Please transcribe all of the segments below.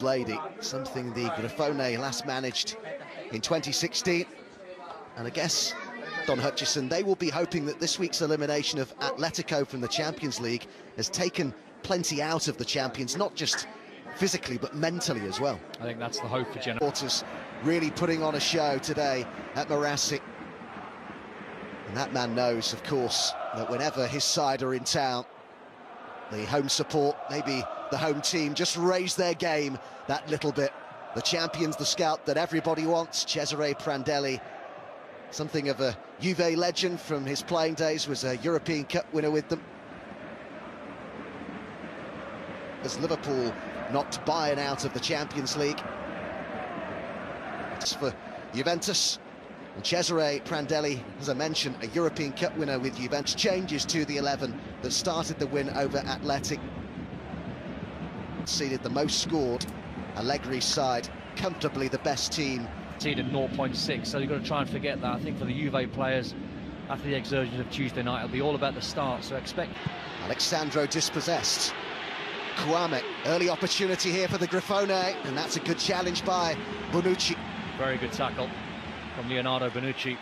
lady, something the Grifone last managed in 2016. And I guess, Don Hutchison, they will be hoping that this week's elimination of Atletico from the Champions League has taken plenty out of the champions, not just physically but mentally as well. I think that's the hope for Genoa. Supporters really putting on a show today at Marassi. And that man knows, of course, that whenever his side are in town, the home support, maybe the home team, just raise their game that little bit. The champions, the scout that everybody wants, Cesare Prandelli, something of a Juve legend from his playing days, was a European Cup winner with them. As Liverpool knocked Bayern out of the Champions League. It's for Juventus. And Cesare Prandelli, as I mentioned, a European Cup winner with Juventus, changes to the 11 that started the win over Athletic. Conceded the most scored. Allegri's side, comfortably the best team. Conceded 0.6, so you've got to try and forget that. I think for the Juve players, after the exertions of Tuesday night, it'll be all about the start, so expect... Alexandro dispossessed. Kwame, early opportunity here for the Grifone, and that's a good challenge by Bonucci. Very good tackle from Leonardo Bonucci.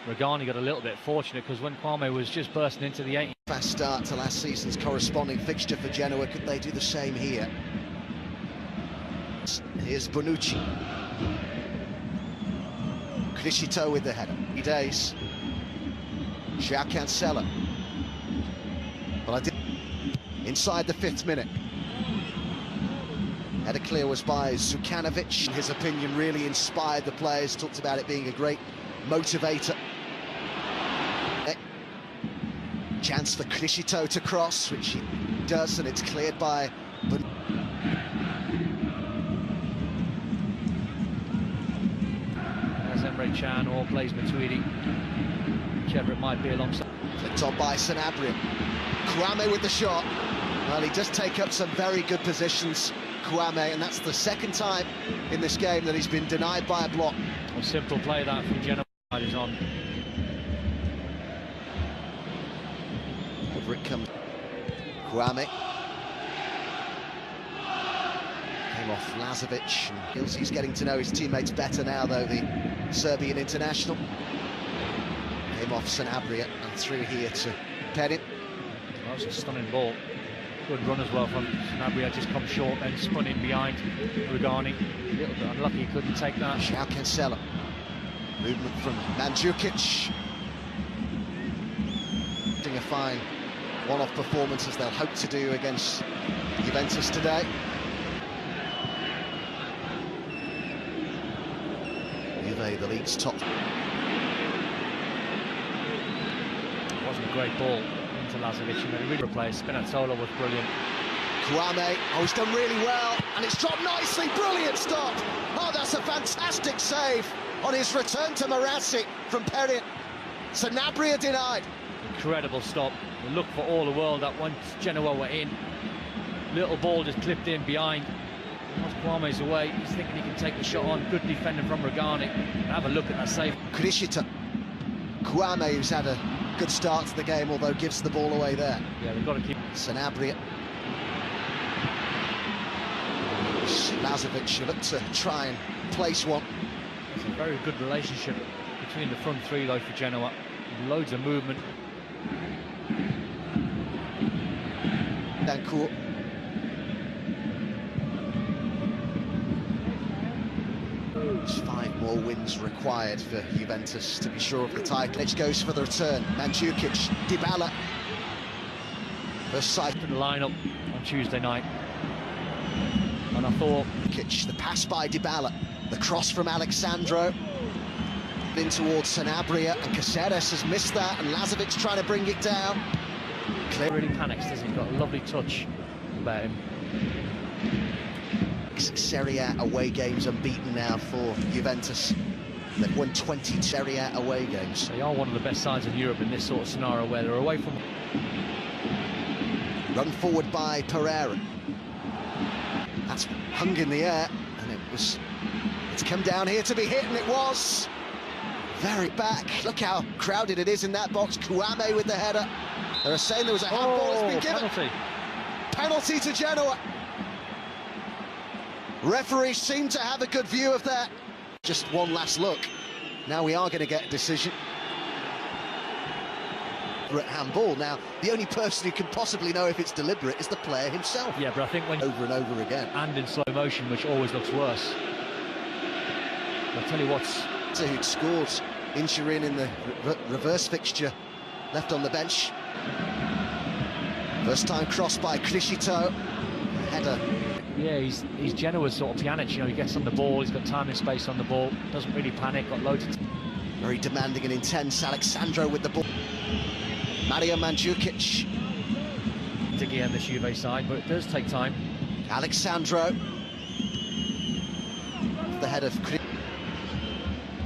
Regani got a little bit fortunate because when Kwame was just bursting into the 8. Fast start to last season's corresponding fixture for Genoa. Could they do the same here? Here's Bonucci. Criscito with the header. Days. João Cancelo. Well, I did inside the 5th minute. Header clear was by Zukanovic. In his opinion, really inspired the players. Talked about it being a great motivator. Chance for Criscito to cross, which he does, and it's cleared by... As Emre Can all plays Matuidi. Whichever it might be alongside. Flicked on by Sanabria. Kwame with the shot. Well, he does take up some very good positions, Kwame, and that's the second time in this game that he's been denied by a block. A simple play that from Genoa is on. Over it comes. Kwame. Came off Lazovic, and feels he's getting to know his teammates better now, though, the Serbian international. Came off Sanabria and through here to Perin. That was a stunning ball. Good run as well from Sanabria, just come short and spun in behind Regani. A little bit unlucky he couldn't take that. João Cancelo. Movement from Mandzukic. Doing a fine one-off performance as they'll hope to do against Juventus today. Juve, the league's top. It wasn't a great ball into Lazovic, and then really replaced. Spinazzola was brilliant. Kwame, oh, he's done really well, and it's dropped nicely. Brilliant stop. Oh, that's a fantastic save on his return to Marassi from Perin. Sanabria denied. Incredible stop. We looked for all the world that once Genoa were in. Little ball just clipped in behind. Once Kwame's away, he's thinking he can take the shot on. Good defending from Regani. Have a look at that save. Criscito. Kwame, who's had a good start to the game, although gives the ball away there. Yeah, we've got to keep... Sanabria. Lazovic looked to try and place one. It's a very good relationship between the front three, though, for Genoa. Loads of movement. Dancourt. There's 5 more wins required for Juventus to be sure of the title. It goes for the return. Mandzukic, Dybala. First sight. The lineup on Tuesday night. And I thought... The pass by Dybala. The cross from Alexandro. In towards Sanabria, and Caceres has missed that, and Lazovic trying to bring it down. Clear. Really panics, doesn't he? He's got a lovely touch about him. Serie A away games unbeaten now for Juventus. They've won 20 Serie A away games. They are one of the best sides in Europe in this sort of scenario where they're away from... Run forward by Pereira. That's hung in the air, and it's come down here to be hit, and it was. Very back. Look how crowded it is in that box. Kwame with the header. They're saying there was a handball that's been given. Penalty. Penalty to Genoa. Referees seem to have a good view of that. Just one last look. Now we are going to get a decision. At handball. Now, the only person who can possibly know if it's deliberate is the player himself. Yeah, but I think when over and over again. And in slow motion, which always looks worse. I'll tell you what's... Who'd scored injury in the reverse fixture, left on the bench. First time cross by Criscito. Header. Yeah, he's Genoa's sort of Pjanic, you know, he gets on the ball, he's got time and space on the ball, doesn't really panic, got loads of... Very demanding and intense, Alexandro with the ball. Mario Mandzukic. Diggy on the Juve side, but it does take time. Alexandro. The head of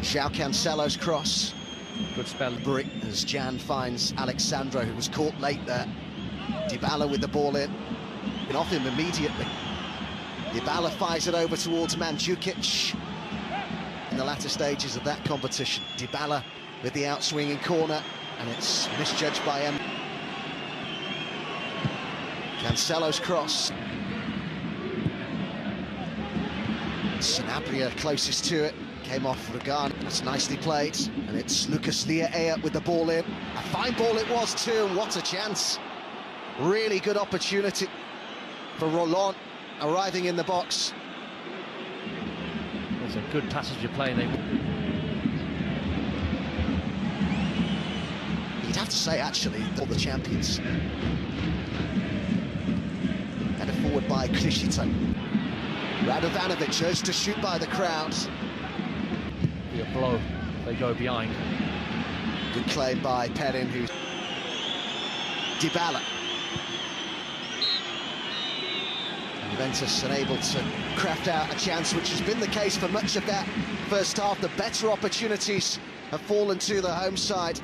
João Cancelo's cross. Good spell. Brick as Jan finds Alexandro, who was caught late there. Dybala with the ball in. Been off him immediately. Dybala fires it over towards Mandzukic. In the latter stages of that competition, Dybala with the outswinging corner, and it's misjudged by M. Cancelo's cross. Sanabria closest to it, came off Regani. It's nicely played, and it's Lucas Leia with the ball in. A fine ball it was too, and what a chance. Really good opportunity for Roland arriving in the box. It's a good passage of play. You'd have to say, actually, all the champions. Headed forward by Criscito. Radovanovic urged to shoot by the crowd. Be a blow if they go behind. Good claim by Perin, who... Dybala. Juventus unable to craft out a chance, which has been the case for much of that first half. The better opportunities have fallen to the home side.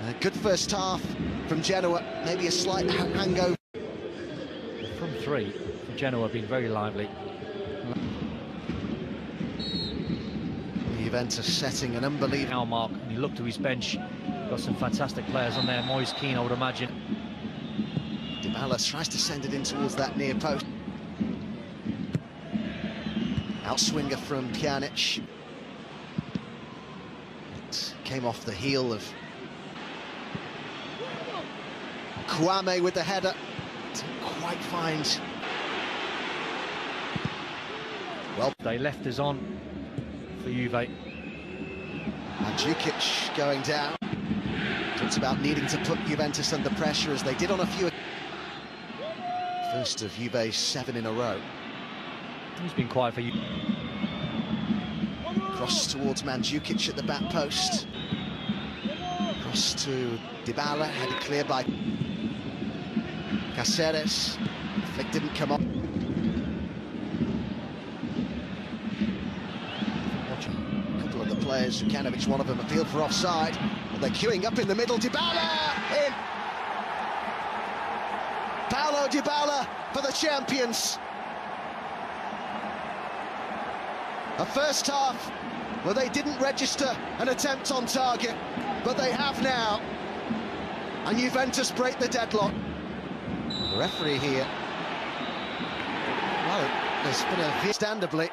A good first half from Genoa, maybe a slight hangover. From three, Genoa have been very lively. Juventus setting an unbelievable... Now, Mark, and you look to his bench, got some fantastic players on there. Moise Keane, I would imagine. Dybala tries to send it in towards that near post. Outswinger from Pjanic. It came off the heel of Kwame with the header. Didn't quite find... Well, they left us on for Juve. Mandzukic going down. Talks about needing to put Juventus under pressure, as they did on a few... First of Juve's 7 in a row. He's been quiet for you. Cross towards Mandzukic at the back post. Cross to Dybala, headed clear by Cáceres. Flick didn't come up. A couple of the players, Jukanovic, one of them, appealed for offside. But they're queuing up in the middle. Dybala in. Paulo Dybala for the champions. A first half where they didn't register an attempt on target, but they have now. And Juventus break the deadlock. The referee here. Well, there's been a understandably.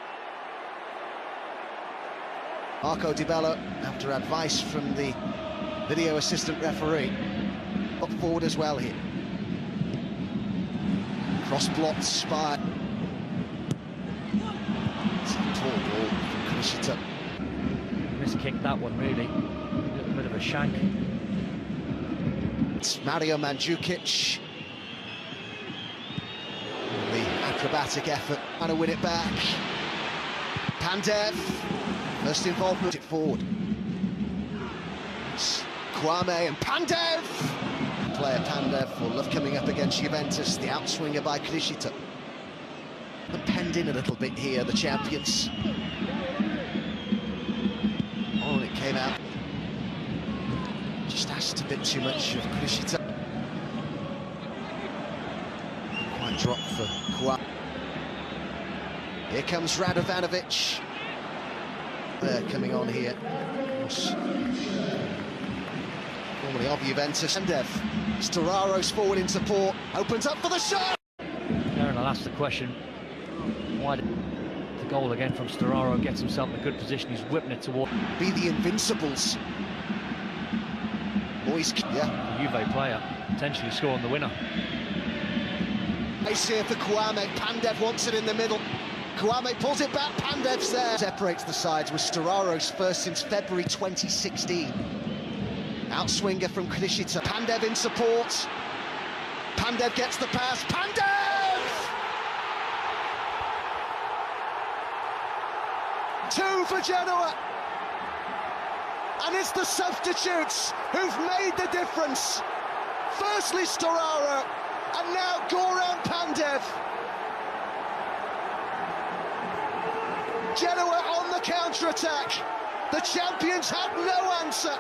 Marco Dybala, after advice from the video assistant referee, up forward as well here. Cross blocked by... It's a tall ball from Criscito. Miskicked that one, really. A little bit of a shank. It's Mario Mandzukic. The acrobatic effort, trying to win it back. Pandev, first involvement, it forward. It's Kwame and Pandev. Player Pandev will love coming up against Juventus. The outswinger by Criscito. But penned in a little bit here, the champions. Oh, and it came out. Just asked a bit too much of Criscito. Quite dropped for Kwame. Here comes Radovanovic. They're coming on here. Formerly of Juventus. Pandev. Storaro's forward in support. Opens up for the shot! Aaron, I'll ask the question. wide. The goal again from Storaro gets himself in a good position. He's whipping it toward. Be the Invincibles. Boys, yeah. The Juve player potentially scoring the winner. Nice here for Kwame. Pandev wants it in the middle. Kwame pulls it back. Pandev's there. Separates the sides with Storaro's first since February 2016. Outswinger from Krishita. Pandev in support. Pandev gets the pass. Pandev! 2 for Genoa. And it's the substitutes who've made the difference. Firstly Storaro, and now Goran Pandev. Genoa on the counter-attack. The champions had no answer.